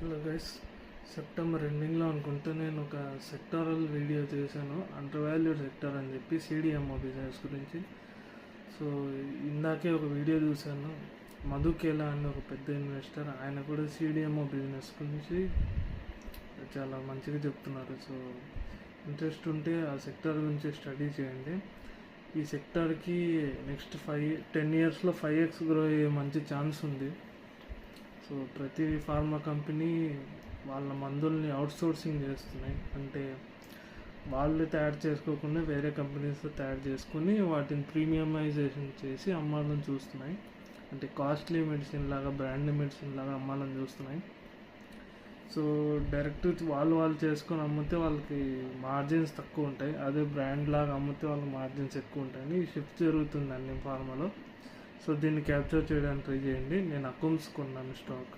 Hello guys, September ఎండింగ్లో అనుకుంటే నేను ఒక సెక్టారల్ వీడియో చేశాను, అండర్ వాల్యూడ్ సెక్టార్ అని చెప్పి సిడిఎంఓ బిజినెస్ గురించి. సో ఇందాకే ఒక వీడియో చూశాను, మధు కేలా అని ఒక పెద్ద ఇన్వెస్టర్, ఆయన కూడా సిడిఎంఓ బిజినెస్ గురించి చాలా మంచిగా చెప్తున్నారు. సో ఇంట్రెస్ట్ ఉంటే ఆ సెక్టార్ గురించి స్టడీ చేయండి. ఈ సెక్టార్కి నెక్స్ట్ 10 ఇయర్స్లో 5x గ్రో అయ్యే మంచి ఛాన్స్ ఉంది. సో ప్రతి ఫార్మా కంపెనీ వాళ్ళ మందుల్ని అవుట్సోర్సింగ్ చేస్తున్నాయి, అంటే వాళ్ళు తయారు చేసుకోకుండా వేరే కంపెనీస్తో తయారు చేసుకుని వాటిని ప్రీమియమైజేషన్ చేసి అమ్మాలని చూస్తున్నాయి. అంటే కాస్ట్లీ మెడిసిన్ లాగా, బ్రాండ్ మెడిసిన్ లాగా అమ్మాలని చూస్తున్నాయి. సో డైరెక్ట్ వాళ్ళు చేసుకొని అమ్మితే వాళ్ళకి మార్జిన్స్ తక్కువ ఉంటాయి, అదే బ్రాండ్ లాగా అమ్మితే వాళ్ళకి మార్జిన్స్ ఎక్కువ ఉంటాయని షిఫ్ట్ జరుగుతుంది అన్ని ఫార్మాలో. సో దీన్ని క్యాప్చర్ చేయడానికి ట్రై చేయండి. నేను అకౌంట్స్ కొన్నాను స్టాక్.